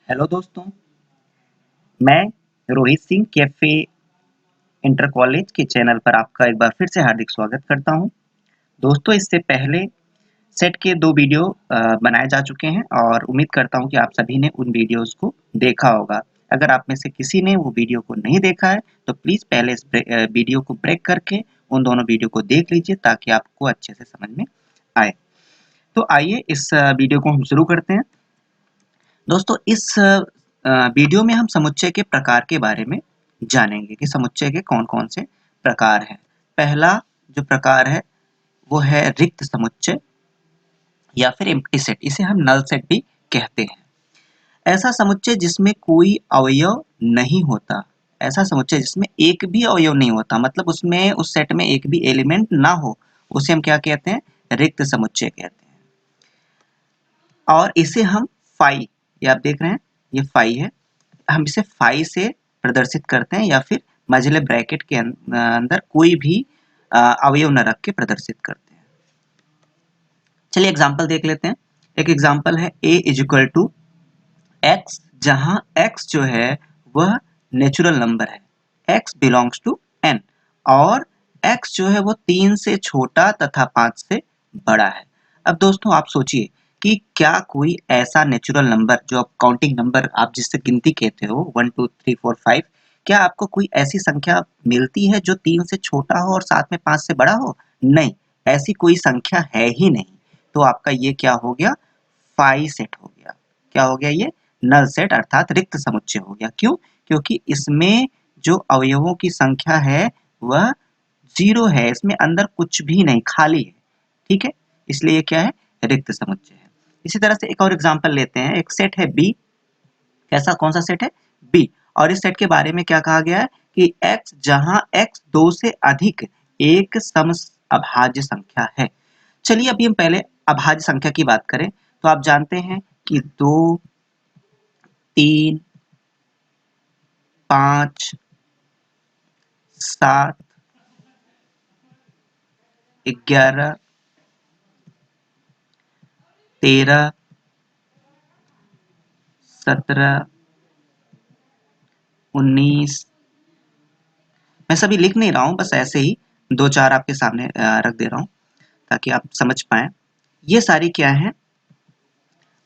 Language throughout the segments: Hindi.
हेलो दोस्तों, मैं Rohit Singh cafe inter college के चैनल पर आपका एक बार फिर से हार्दिक स्वागत करता हूं। दोस्तों, इससे पहले सेट के 2 वीडियो बनाए जा चुके हैं और उम्मीद करता हूं कि आप सभी ने उन वीडियोस को देखा होगा। अगर आप में से किसी ने वो वीडियो को नहीं देखा है, तो प्लीज़ पहले इस वीडियो को ब्रेक करके उन दोनों वीडियो को देख लीजिए ताकि आपको अच्छे से समझ में आए। तो आइए इस वीडियो को हम शुरू करते हैं। दोस्तों, इस वीडियो में हम समुच्चय के प्रकार के बारे में जानेंगे कि समुच्चय के कौन-कौन से प्रकार हैं। पहला जो प्रकार है वो है रिक्त समुच्चय या फिर एम्प्टी सेट, इसे हम नल सेट भी कहते हैं। ऐसा समुच्चय जिसमें कोई अवयव नहीं होता, ऐसा समुच्चय जिसमें एक भी अवयव नहीं होता, मतलब उसमें उस सेट में एक भी एलिमेंट ना हो, उसे हम क्या कहते हैं? रिक्त समुच्चय कहते हैं। और इसे हम फाई, ये आप देख रहे हैं, ये फाई है, हम इसे फाई से प्रदर्शित करते हैं या फिर मझले ब्रैकेट के अंदर कोई भी अवयव न रख के प्रदर्शित करते हैं। चलिए एग्जांपल देख लेते हैं। एक एग्जांपल है a is equal to X, जहां x जो है वह नेचुरल नंबर है, x बिलोंग्स टू n, और x जो है वो 3 से छोटा तथा 5 से बड़ा है। अब दोस्तों आप सोचिए कि क्या कोई ऐसा नेचुरल नंबर जो आप काउंटिंग नंबर, आप जिससे गिनती कहते हो 1 2 3 4 5, क्या आपको कोई ऐसी संख्या मिलती है जो 3 से छोटा हो और साथ में 5 से बड़ा हो? नहीं, ऐसी कोई संख्या है ही नहीं। तो आपका ये क्या हो गया? फाई सेट हो गया। क्या हो गया ये? नल सेट अर्थात रिक्त समुच्चय हो गया। क्यों? क्योंकि इसमें जो अवयवों की संख्या है वह 0 है, इसमें अंदर कुछ भी नहीं, खाली है। ठीक है? इसलिए ये क्या है? रिक्त समुच्चय है। इसी तरह से एक और एग्जांपल लेते हैं। एक सेट है बी। कैसा, कौन सा सेट है? बी। और इस सेट के बारे में क्या कहा गया है कि x जहां x 2 से अधिक एक सम अभाज्य संख्या है। चलिए अभी हम पहले अभाज्य संख्या की बात करें तो आप जानते हैं कि 2 3 5 7 11 13 17 19, मैं सभी लिख नहीं रहा हूं, बस ऐसे ही 2-4 आपके सामने रख दे रहा हूं ताकि आप समझ पाए। ये सारी क्या है?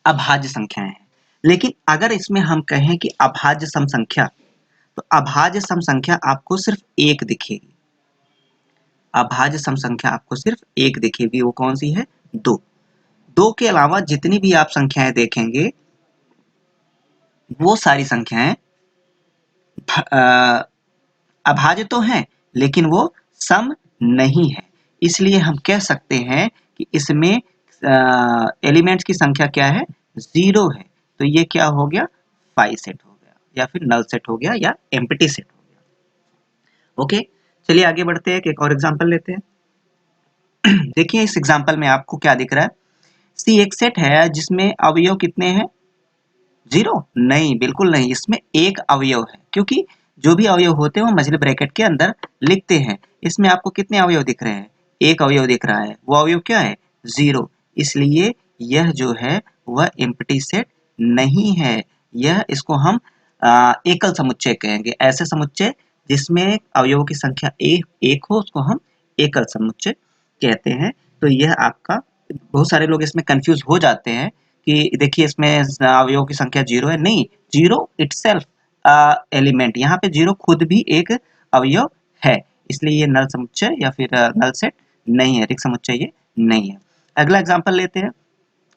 अभाज्य संख्याएं हैं। लेकिन अगर इसमें हम कहें कि अभाज्य सम संख्या, तो अभाज्य सम संख्या आपको सिर्फ एक दिखेगी। अभाज्य सम संख्या आपको सिर्फ एक दिखेगी, वो कौन सी है? 2। 2 के अलावा जितनी भी आप संख्याएं देखेंगे वो सारी संख्याएं अभाज्य तो हैं लेकिन वो सम नहीं है। इसलिए हम कह सकते हैं कि इसमें एलिमेंट्स की संख्या क्या है? 0 है। तो ये क्या हो गया? फाई सेट हो गया या फिर नल सेट हो गया या एम्प्टी सेट हो गया। ओके, चलिए आगे बढ़ते हैं, एक और एग्जांपल लेते हैं। देखिए इस एग्जांपल में आपको क्या दिख रहा है? सी एक सेट है जिसमें अवयव कितने हैं? 0? नहीं, बिल्कुल नहीं, इसमें एक अवयव है, क्योंकि जो भी अवयव होते हैं वो मझले ब्रैकेट के अंदर लिखते हैं। इसमें आपको कितने अवयव दिख रहे हैं? एक अवयव दिख रहा है, वो अवयव क्या है? 0। इसलिए यह जो है वह एम्प्टी सेट नहीं है। यह, इसको हम एकल समुच्चय कहेंगे। ऐसे समुच्चय जिसमें अवयवों की संख्या एक हो उसको हम एकल समुच्चय कहते हैं। तो यह आपका, बहुत सारे लोग इसमें कंफ्यूज हो जाते हैं कि देखिए इसमें अवयवों की संख्या 0 है। नहीं, 0 इटसेल्फ एलिमेंट, यहाँ पे 0 खुद भी एक अवयव है। इसलिए ये नल समुच्चय या फिर नल सेट नहीं है, रिक्त समुच्चय ये नहीं है। अगला एग्जांपल लेते हैं,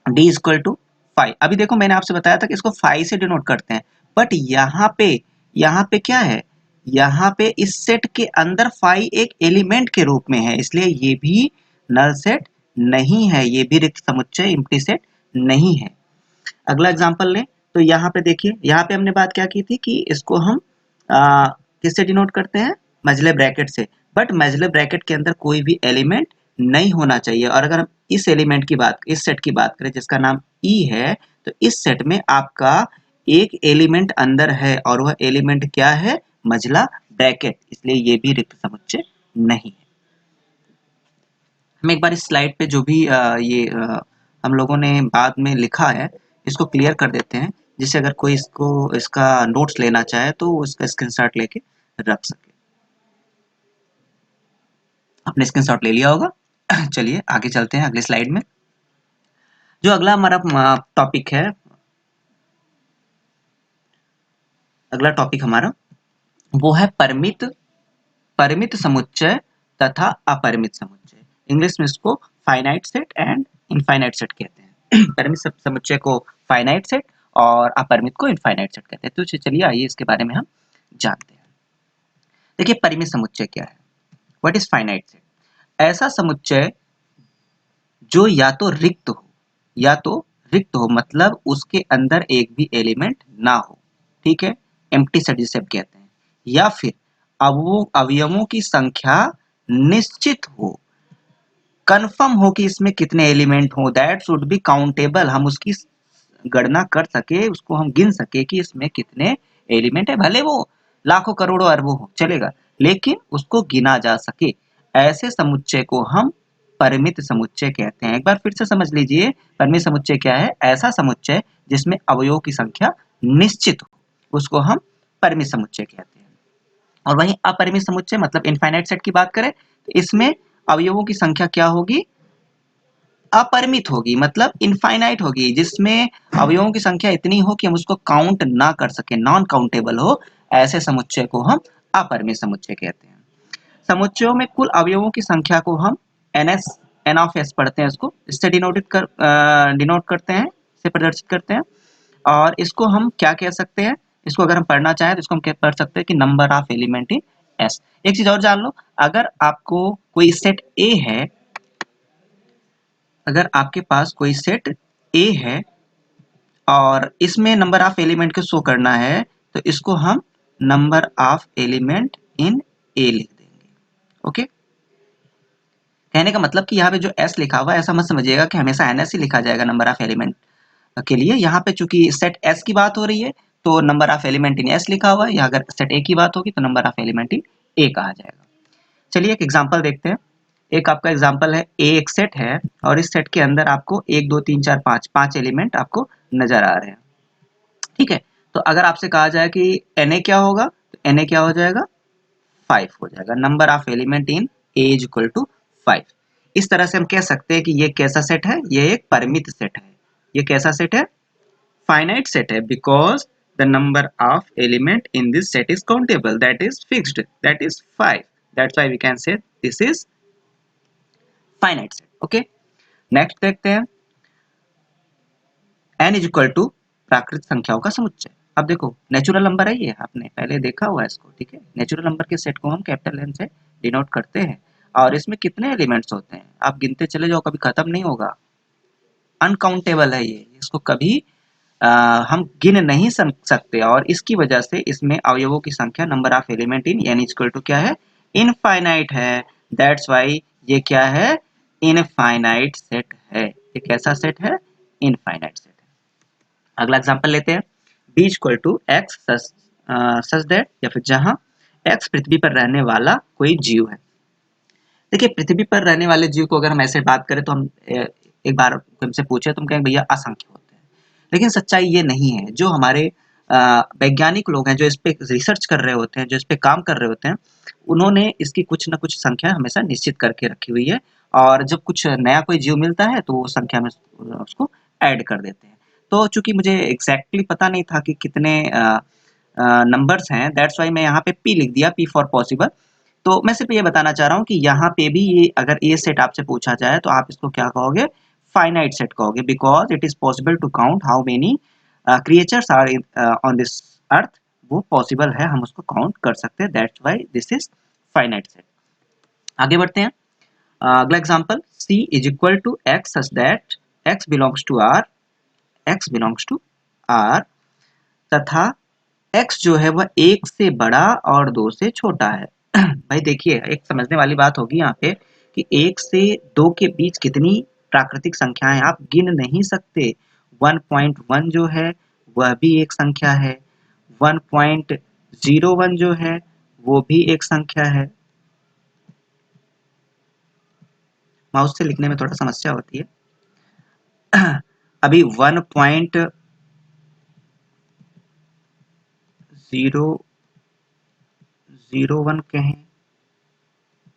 d इक्वल टू 5। अभी देखो मैंने आपसे बताया था कि इसको 5 से डिनोट करते हैं, बट यहाँ पे क्या है? यहाँ पे इस सेट के अंदर 5 एक एलिमेंट के रूप में है, इसलिए ये भी नल सेट नहीं है, ये भी रिक्त समुच्चय एम्प्टी सेट नहीं है। अगला एग्जांपल लें तो यहाँ पे देखिए, यहाँ पे हमने बात क्या की थी कि इसको हम किससे डिनोट करते हैं? मझले ब्रैकेट से। बट मझले ब्रैकेट के अंदर कोई भी एलिमेंट नहीं होना चाहिए। और अगर हम इस एलिमेंट की बात, इस सेट की बात करें जिसका नाम ई है, तो इस सेट में आपका एक एलिमेंट अंदर है और वह एलिमेंट क्या है? मझला ब्रैकेट, इसलिए ये भी रिक्त समुच्चय नहीं है। हम एक बार इस स्लाइड पे जो भी हम लोगों ने बाद में लिखा है इसको क्लियर कर देते हैं जिससे अगर कोई इसका नोट्स लेना चाहे तो वो इसका स्क्रीनशॉट लेके रख सके। आपने स्क्रीनशॉट ले लिया होगा। चलिए आगे चलते हैं अगले स्लाइड में। जो अगला हमारा टॉपिक है, अगला टॉपिक हमारा वो है परिमित परिमित समुच्चय तथा अपरिमित समुच्चय। इंग्लिश में इसको finite set and infinite set कहते हैं। परिमित समुच्चय को फाइनाइट सेट और अपरिमित को इनफाइनाइट सेट कहते हैं। तो चलिए आइए इसके बारे में हम जानते हैं। देखिए परिमित समुच्चय क्या है, व्हाट इज फाइनाइट सेट। ऐसा समुच्चय जो या तो रिक्त हो, या तो रिक्त हो मतलब उसके अंदर एक भी एलिमेंट ना हो, ठीक है, एम्प्टी सेट जिसे हम कहते हैं, या फिर अवयवों की संख्या निश्चित हो, कंफर्म हो कि इसमें कितने एलिमेंट हो, दैट शुड बी काउंटेबल, हम उसकी गणना कर सके, उसको हम गिन सके कि इसमें कितने एलिमेंट है, भले वो लाखों करोड़ों अरबों हो चलेगा, लेकिन उसको गिना जा सके। ऐसे समुच्चय को हम परिमित समुच्चय कहते हैं। एक बार फिर से समझ लीजिए, परिमित समुच्चय क्या है, ऐसा समुच्चय जिसमें अवयवों की संख्या निश्चित हो, उसको हम परिमित समुच्चय कहते हैं। और वहीं अपरिमित समुच्चय मतलब इनफाइनाइट सेट की बात करें तो इसमें अवयवों की संख्या क्या होगी, अपरिमित होगी, मतलब इनफाइनाइट होगी, जिसमें अवयवों की संख्या इतनी हो कि हम उसको काउंट ना कर सके, नॉन काउंटेबल हो, ऐसे समुच्चय को हम अपरिमित समुच्चय कहते हैं। समुच्चयों में कुल अवयवों की संख्या को हम एन ऑफ एस पढ़ते हैं, उसको इससे डिनोट करते हैं, से प्रदर्शित करते हैं। और इसको हम क्या कह सकते हैं, इसको अगर हम पढ़ना चाहें तो इसको हम क्या पढ़ सकते हैं कि number of element in S. एक चीज और जान लो, अगर आपको कोई सेट ए है, अगर आपके पास कोई सेट ए है और इसमें नंबर ऑफ एलिमेंट को शो करना है तो इसको हम नंबर ऑफ एलिमेंट इन ए लिख देंगे। ओके, कहने का मतलब कि यहाँ पे जो एस लिखा हुआ है ऐसा मत समझिएगा कि हमेशा एन एस ही लिखा जाएगा नंबर ऑफ एलिमेंट के लिए। यहाँ पे चूंकि सेट एस की बात हो रही है तो number of element in S लिखा हुआ है, या अगर सेट ए की बात होगी तो नंबर ऑफ एलिमेंट इन ए कहा जाएगा। चलिए एक एग्जांपल देखते हैं। एक आपका एग्जांपल है, ए एक सेट है और इस सेट के अंदर आपको 1 2 3 4 5 5 एलिमेंट आपको नजर आ रहे हैं, ठीक है। तो अगर आपसे कहा जाए कि Na क्या होगा, तो Na क्या हो जाएगा, 5 हो जाएगा। Number of element in A is equal to 5। इस तरह से हम कह सकते हैं कि ये कैसा सेट है, ये एक परिमित सेट है। ये कैसा सेट है, फाइनाइट सेट है, because the number of element in this set is countable, that is fixed, that is 5। That's why we can say this is finite set. Okay, next देखते हैं, n इज इक्वल टू प्राकृत संख्याओं का समुच्चय। अब देखो नेचुरल नंबर है, ये आपने पहले देखा हुआ है इसको, ठीक है। नेचुरल नंबर के सेट को हम कैपिटल एन से डिनोट करते हैं और इसमें कितने एलिमेंट्स होते हैं आप गिनते चले जाओ, कभी खत्म नहीं होगा, अनकाउंटेबल है ये, इसको कभी हम गिन नहीं सकते। और इसकी वजह से इसमें अवयवों की संख्या number of element in n equal to क्या है, इनफाइनाइट है। दैट्स वाई ये क्या है, इनफाइनाइट सेट है। ये कैसा सेट है, इनफाइनाइट सेट है। अगला एग्जांपल लेते हैं, b equal to X such that, या फिर जहां x पृथ्वी पर रहने वाला कोई जीव है। देखिए पृथ्वी पर रहने वाले जीव को अगर हम ऐसे बात करें तो हम एक बार हमसे पूछे तो हम कहेंगे भैया असंख्य होते हैं, लेकिन सच्चाई ये नहीं है। जो हमारे वैज्ञानिक लोग हैं जो इस पे रिसर्च कर रहे होते हैं, जो इस पे काम कर रहे होते हैं, उन्होंने इसकी कुछ ना कुछ संख्या हमेशा निश्चित करके रखी हुई है, और जब कुछ नया कोई जीव मिलता है तो वो संख्या में उसको ऐड कर देते हैं। तो चूंकि मुझे एग्जैक्टली पता नहीं था कि कितने नंबर्स हैं, दैट्स वाई मैं यहाँ पे p लिख दिया, p फॉर पॉसिबल। तो मैं सिर्फ ये बताना चाह रहा हूँ कि यहाँ पे भी ये अगर ये सेट आपसे पूछा जाए तो आप इसको क्या कहोगे, फाइनाइट सेट कहोगे, because it is possible to count how many creatures are on this earth. वो पॉसिबल है, हम उसको काउंट कर सकते हैं, that's why this is finite set. आगे बढ़ते हैं। अगला example, c is equal to x such that x belongs to r, x belongs to r, तथा x जो है वह 1 से बड़ा और 2 से छोटा है। भाई देखिए एक समझने वाली बात होगी यहाँ पे कि 1 से 2 के बीच कितनी प्राकृतिक संख्याएं आप गिन नहीं सकते। 1.1 जो है वह भी एक संख्या है, 1.01 जो है वो भी एक संख्या है। माउस से लिखने में थोड़ा समस्या होती है। अभी 1.01 001 कहें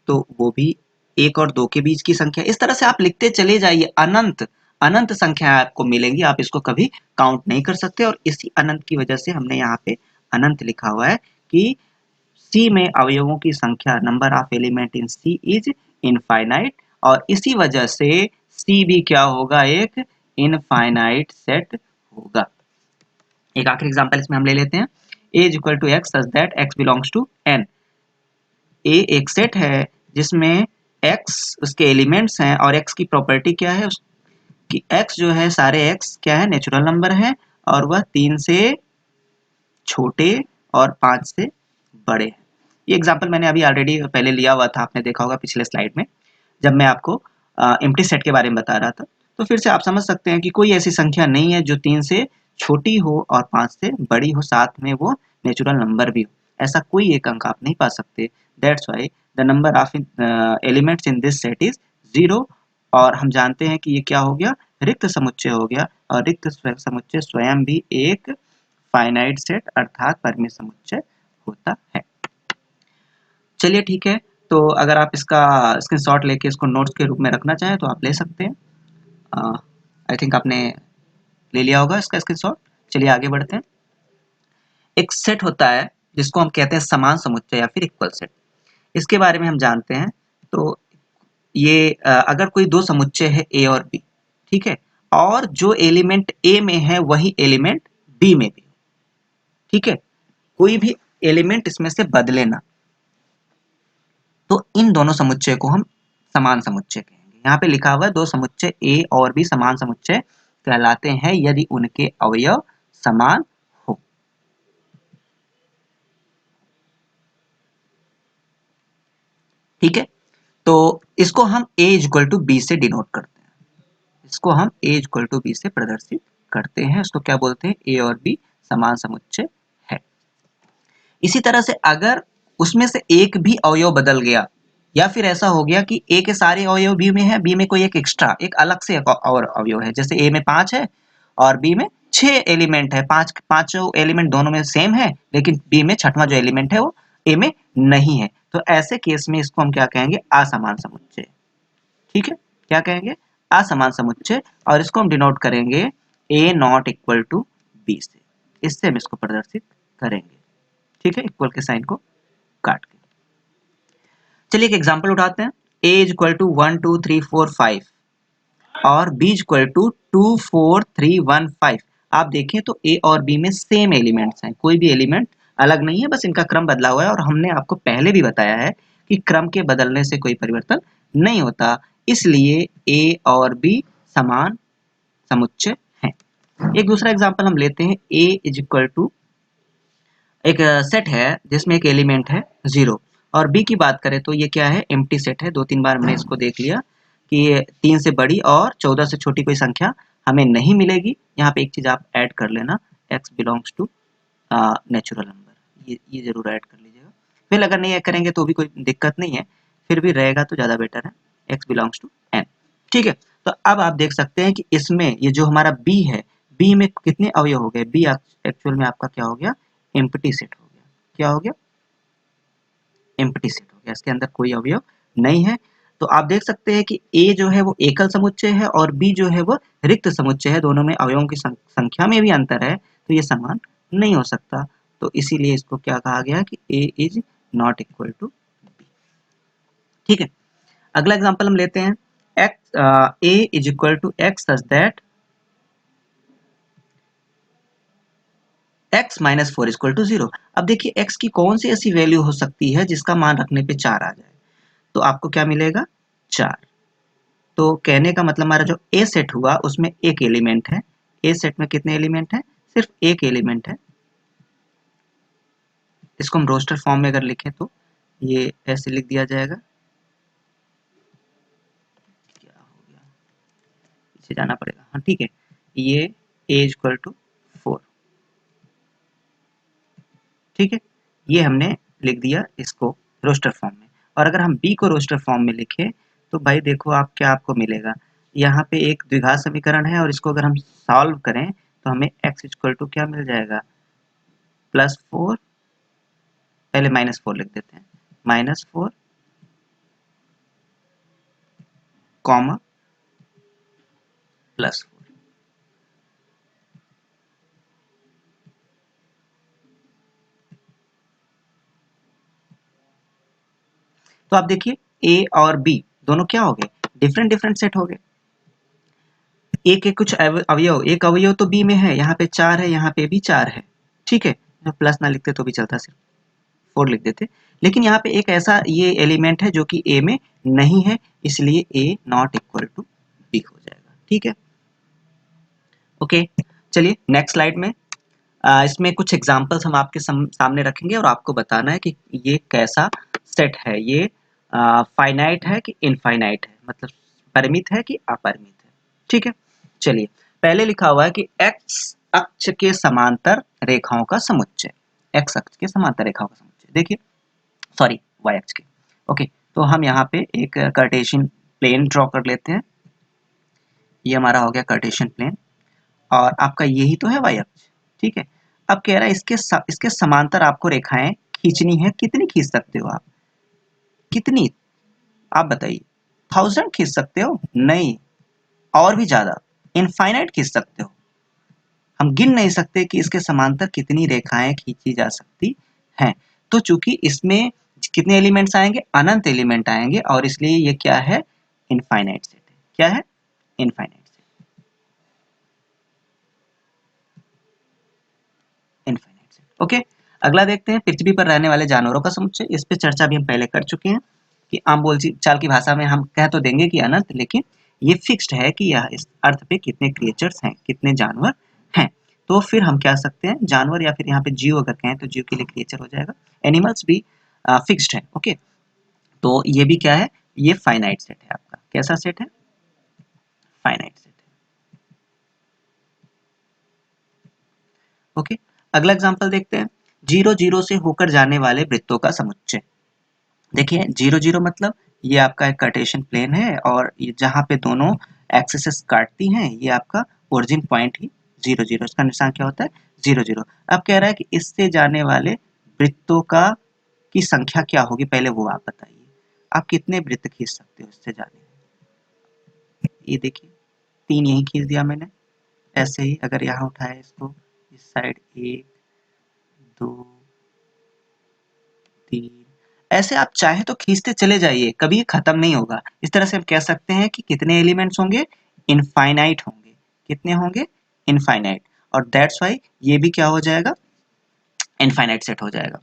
तो वो भी 1 और 2 के बीच की संख्या। इस तरह से आप लिखते चले जाइए, अनंत अनंत संख्या आपको मिलेंगी, आप इसको कभी काउंट नहीं कर सकते। और इसी अनंत की वजह से हमने यहाँ पे अनंत लिखा हुआ है कि सी में अवयवों की संख्या, number of element in C is infinite, और इसी वजह से सी भी क्या होगा, एक इनफाइनाइट सेट होगा। एक आखिरी एग्जांपल इसमें हम ले लेते हैं, a is equal to X such that x belongs to n। a एक सेट है जिसमें x उसके एलिमेंट्स हैं, और x की प्रॉपर्टी क्या है, उसकी x जो है, सारे x क्या है, नेचुरल नंबर है, और वह 3 से छोटे और 5 से बड़े हैं। ये एग्जांपल मैंने अभी ऑलरेडी पहले लिया हुआ था, आपने देखा होगा पिछले स्लाइड में जब मैं आपको एम्प्टी सेट के बारे में बता रहा था। तो फिर से आप समझ सकते हैं कि कोई ऐसी संख्या नहीं है जो 3 से छोटी हो और 5 से बड़ी हो, साथ में वो नेचुरल नंबर भी हो। ऐसा कोई एक अंक आप नहीं पा सकते। That's why the number of elements in this set is 0। और हम जानते हैं कि ये क्या हो गया, रिक्त समुच्चय हो गया, और रिक्त समुच्चय स्वयं भी एक फाइनाइट सेट अर्थात परिमित समुच्चय होता है। चलिए ठीक है, तो अगर आप इसका स्क्रीनशॉट लेके इसको नोट्स के रूप में रखना चाहें तो आप ले सकते हैं। आई थिंक आपने ले लिया होगा इसका स्क्रीनशॉट। चलिए आगे बढ़ते हैं। एक सेट होता है जिसको हम कहते हैं समान समुच्चय या फिर इक्वल सेट। इसके बारे में हम जानते हैं। तो ये अगर कोई दो समुच्चय है ए और बी, ठीक है, और जो एलिमेंट ए में है वही एलिमेंट बी में भी, ठीक है, कोई भी एलिमेंट इसमें से बदले ना, तो इन दोनों समुच्चय को हम समान समुच्चय कहेंगे। यहाँ पे लिखा हुआ है दो समुच्चय ए और बी समान समुच्चय कहलाते हैं यदि उनके अवयव समान हो। ठीक है, तो इसको हम a इक्वल टू बी से डिनोट करते हैं, इसको हम a इक्वल टू बी से प्रदर्शित करते हैं। इसको क्या बोलते हैं, a और b समान समुच्चय है। इसी तरह से अगर उसमें से एक भी अवयव बदल गया, या फिर ऐसा हो गया कि ए के सारे अवयव बी में है, बी में कोई एक एक्स्ट्रा एक अलग से और अवयव है, जैसे ए में 5 है और बी में 6 एलिमेंट है, पांचों एलिमेंट दोनों में सेम है, लेकिन बी में छठवां जो एलिमेंट है वो ए में नहीं है, तो ऐसे केस में इसको हम क्या कहेंगे, असमान समुच्चय। ठीक है, क्या कहेंगे, असमान समुच्चय, और इसको हम डिनोट करेंगे ए नॉट इक्वल टू बी से, इससे हम इसको प्रदर्शित करेंगे। ठीक है, इक्वल के साइन को काट के। चलिए एक एग्जांपल उठाते हैं, a इज इक्वल टू 1 2 3 4 5 और b इज इक्वल टू 2 4 3 1 5। आप देखें तो a और b में सेम एलिमेंट्स हैं, कोई भी एलिमेंट अलग नहीं है, बस इनका क्रम बदला हुआ है। और हमने आपको पहले भी बताया है कि क्रम के बदलने से कोई परिवर्तन नहीं होता, इसलिए a और b समान समुच्चय हैं। एक दूसरा एग्जांपल हम लेते हैं, a इज इक्वल टू एक सेट है जिसमें एक एलिमेंट है 0, और बी की बात करें तो ये क्या है, एम्प्टी सेट है। 2-3 बार हमने इसको देख लिया कि 3 से बड़ी और 14 से छोटी कोई संख्या हमें नहीं मिलेगी। यहाँ पे एक चीज आप ऐड कर लेना, x belongs to natural number, ये जरूर ऐड कर लीजिएगा। फिर अगर नहीं करेंगे तो भी कोई दिक्कत नहीं है, फिर भी रहेगा तो ज्यादा बेटर है, x बिलोंग्स टू n। ठीक है, तो अब आप देख सकते हैं कि इसमें ये जो हमारा b है, b में कितने अवयव हो गए, b एक्चुअल में आपका क्या हो गया, एम्प्टी सेट हो गया। क्या हो गया, एम्प्टी सेट हो गया, इसके अंदर कोई अवयव नहीं है। तो आप देख सकते हैं कि a जो है वो एकल समुच्चय है और b जो है वो रिक्त समुच्चय है, दोनों में अवयवों की संख्या में भी अंतर है, तो ये समान नहीं हो सकता। तो इसीलिए इसको क्या कहा गया कि a is not equal to b। ठीक है, अगला एग्जांपल हम लेते हैं, a is equal to X such that x minus 4 equal to 0। अब देखिए x की कौन सी ऐसी वैल्यू हो सकती है जिसका मान रखने पे 4 आ जाए, तो आपको क्या मिलेगा, 4। तो कहने का मतलब हमारा जो ए सेट हुआ उसमें एक एलिमेंट है, ए सेट में कितने एलिमेंट है, सिर्फ एक एलिमेंट है। इसको हम रोस्टर फॉर्म में अगर लिखें तो ये ऐसे लिख दिया जाएगा, क्या हो गया, पीछे जाना पड़ेगा, हाँ ठीक है, ये ए इक्वल टू 4। ठीक है, ये हमने लिख दिया इसको रोस्टर फॉर्म में। और अगर हम बी को रोस्टर फॉर्म में लिखें तो भाई देखो आप क्या आपको मिलेगा, यहाँ पे एक द्विघात समीकरण है और इसको अगर हम सॉल्व करें तो हमें x इक्वल टू क्या मिल जाएगा, +4, पहले -4 लिख देते हैं, -4 कॉमा +4। तो आप देखिए ए और बी दोनों क्या हो गए, डिफरेंट डिफरेंट सेट हो गए। ए के कुछ अवयव, एक अवयव तो बी में है, यहाँ पे 4 है, यहाँ पे भी 4 है, ठीक है, प्लस ना लिखते तो भी चलता, सिर्फ 4 लिख देते। लेकिन यहाँ पे एक ऐसा ये एलिमेंट है जो कि ए में नहीं है, इसलिए ए नॉट इक्वल टू बी हो जाएगा, ठीक है। ओके, चलिए नेक्स्ट स्लाइड में इसमें कुछ एग्जांपल्स हम आपके सामने रखेंगे और आपको बताना है कि ये कैसा सेट है, ये फाइनाइट है कि इनफाइनाइट है, मतलब परिमित है कि अपरिमित है, ठीक है। चलिए, पहले लिखा हुआ है कि एक्स अक्ष के समांतर रेखाओं का समुच्चय, एक्स अक्ष के समांतर रेखाओं का समुच्चय, देखिए सॉरी वाई अक्ष के। ओके, तो हम यहाँ पे एक कार्टेशियन प्लेन ड्रॉ कर लेते हैं, ये हमारा हो गया कार्टेशियन प्लेन और आपका यही तो है वाई अक्ष, ठीक है। अब कह रहा है इसके समांतर आपको रेखाएं खींचनी है, कितनी खींच सकते हो आप, कितनी आप बताइए, 1000 खींच सकते हो? नहीं, और भी ज्यादा, इनफाइनाइट खींच सकते हो। हम गिन नहीं सकते कि इसके समांतर कितनी रेखाएं खींची जा सकती हैं। तो चूंकि इसमें कितने एलिमेंट्स आएंगे, अनंत एलिमेंट आएंगे, और इसलिए ये क्या है, इनफाइनाइट सेट है। क्या है, infinite set, infinite set. Okay, अगला देखते हैं पृथ्वी पर रहने वाले जानवरों का समुच्चय। इस पे चर्चा भी हम पहले कर चुके हैं कि आम बोलचाल की भाषा में हम कह तो देंगे कि अनंत, लेकिन ये फिक्स्ड है कि यह इस अर्थ पे कितने क्रिएचर्स हैं, कितने जानवर हैं। तो फिर हम कह सकते हैं जानवर, या फिर यहाँ पे जीव अगर कहें तो जीव के लिए क्रिएचर हो जाएगा। एनिमल्स भी फिक्स्ड है। ओके, तो ये भी क्या है, ये फाइनाइट सेट है आपका। कैसा सेट है, फाइनाइट सेट है। ओके, अगला एग्जांपल देखते हैं, 0 0 से होकर जाने वाले वृत्तों का समुच्चय। देखिए 0 0 मतलब ये आपका एक कार्टेशियन प्लेन है और ये जहाँ पे दोनों एक्सिस काटती हैं, ये आपका ओरिजिन पॉइंट ही 0 0, इसका निशान क्या होता है, 0 0। अब कह रहा है कि इससे जाने वाले वृत्तों का की संख्या क्या होगी, पहले वो आप बताइए। आप कितने वृत्त खींच सकते हो इससे जाने, ये देखिए 3 यही खींच दिया मैंने। ऐसे ही अगर यहाँ उठाए इसको, इस साइड 1 2 3, ऐसे आप चाहे तो खींचते चले जाइए, कभी खत्म नहीं होगा। इस तरह से हम कह सकते हैं कि कितने एलिमेंट्स होंगे, इनफाइनाइट होंगे। कितने होंगे, इनफाइनाइट, और दैट्स वाई ये भी क्या हो जाएगा, इनफाइनाइट सेट हो जाएगा।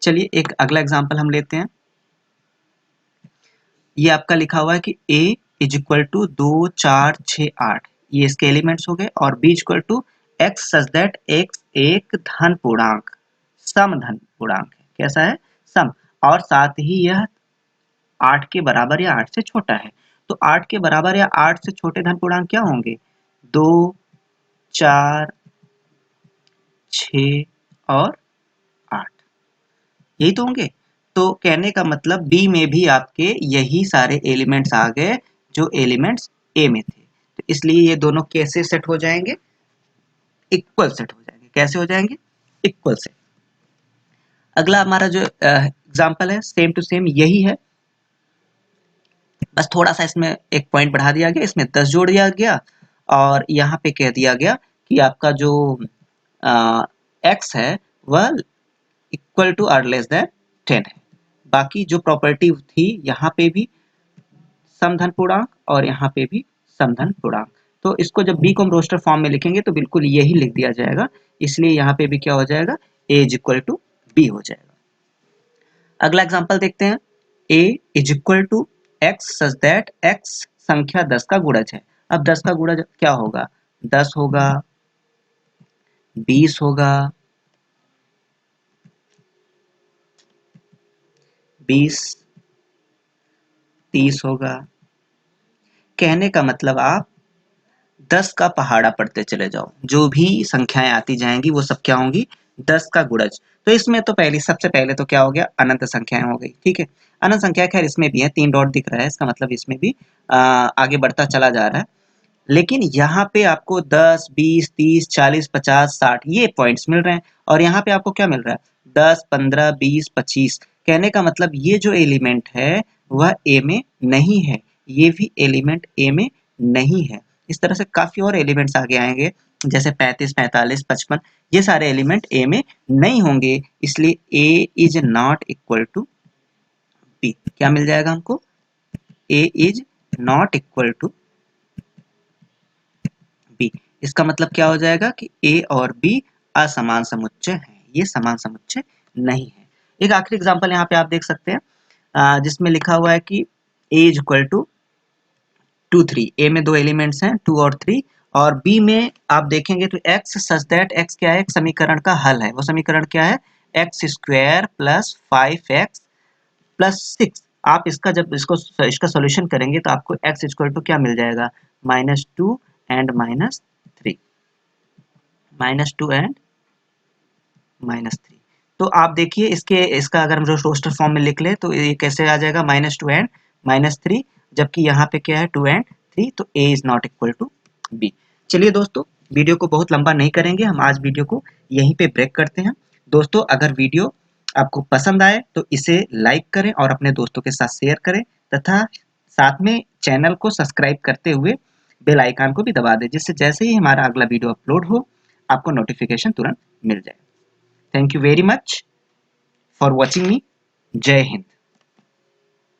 चलिए एक अगला एग्जांपल हम लेते हैं। ये आपका लिखा हुआ है कि a इज इक्वल टू 2 4 6 8, ये इसके एलिमेंट्स हो गए, और b equal to X such that x एक धन पूर्णांक, सम धन पूर्णांक है। कैसा है, सम, और साथ ही यह 8 के बराबर या 8 से छोटा है। तो 8 के बराबर या 8 से छोटे धन पूर्णांक क्या होंगे, 2 4 6 और 8, यही तो होंगे। तो कहने का मतलब बी में भी आपके यही सारे एलिमेंट्स आ गए जो एलिमेंट्स ए में थे। तो इसलिए ये दोनों कैसे सेट हो जाएंगे, इक्वल सेट हो जाएंगे। कैसे हो जाएंगे, इक्वल सेट। अगला हमारा जो एग्जांपल है, सेम टू सेम यही है, बस थोड़ा सा इसमें एक पॉइंट बढ़ा दिया गया, इसमें 10 जोड़ दिया गया, और यहाँ पे कह दिया गया कि आपका जो एक्स है वह इक्वल टू और लेस देन 10 है। बाकी जो प्रॉपर्टी थी यहाँ पे भी समधन पूर्णांक और यहाँ पे भी समधन पूर्णांक। तो इसको जब बी को हम रोस्टर फॉर्म में लिखेंगे तो बिल्कुल यही लिख दिया जाएगा, इसलिए यहाँ पे भी क्या हो जाएगा, A is equal to B हो जाएगा। अगला एग्जांपल देखते हैं, a is equal to X such that x संख्या 10 का गुणज है। अब 10 का गुणज क्या होगा, 10 होगा, 20 होगा, 20 30 होगा। कहने का मतलब आप 10 का पहाड़ा पढ़ते चले जाओ, जो भी संख्याएं आती जाएंगी वो सब क्या होंगी, 10 का गुणज। तो इसमें तो पहली सबसे पहले तो क्या हो गया, अनंत संख्याएं हो गई, ठीक है। अनंत संख्या खैर इसमें भी है, 3 डॉट दिख रहा है, इसका मतलब इसमें भी आगे बढ़ता चला जा रहा है। लेकिन यहाँ पे आपको 10 20 30 40 50 60 ये पॉइंट्स मिल रहे हैं, और यहाँ पे आपको क्या मिल रहा है 10, 15, 20, 25। कहने का मतलब ये जो एलिमेंट है वह ए में नहीं है, ये भी एलिमेंट ए में नहीं है। इस तरह से काफी और एलिमेंट्स आगे आएंगे, जैसे 35, 45, 55, ये सारे एलिमेंट ए में नहीं होंगे, इसलिए A is not equal to B. क्या मिल जाएगा हमको? A is not equal to B. इसका मतलब क्या हो जाएगा कि ए और बी असमान समुच्चय हैं, ये समान समुच्चय नहीं है। एक आखिरी एग्जांपल यहाँ पे आप देख सकते हैं, जिसमें लिखा हुआ है कि ए इज इक्वल टू 2, 3। ए में दो एलिमेंट्स हैं 2 और 3, और बी में आप देखेंगे तो x सच दैट x क्या है? एक समीकरण का हल है। वो समीकरण क्या है? X square plus 5x plus 6। आप इसका जब इसका सॉल्यूशन करेंगे तो आपको x इक्वल टू क्या मिल जाएगा? -2 एंड -3, -2 एंड -3। तो आप देखिए इसका अगर हम रोस्टर फॉर्म में लिख ले तो ये कैसे आ जाएगा? -2 एंड -3, जबकि यहाँ पे क्या है 2 एंड 3, तो a is not equal to b। चलिए दोस्तों, वीडियो को बहुत लंबा नहीं करेंगे, हम आज वीडियो को यहीं पे ब्रेक करते हैं। दोस्तों, अगर वीडियो आपको पसंद आए तो इसे लाइक करें और अपने दोस्तों के साथ शेयर करें, तथा साथ में चैनल को सब्सक्राइब करते हुए बेल आइकन को भी दबा दें, जिससे जैसे ही हमारा अगला वीडियो अपलोड हो आपको नोटिफिकेशन तुरंत मिल जाए। Thank you very much for watching me. Jai Hind.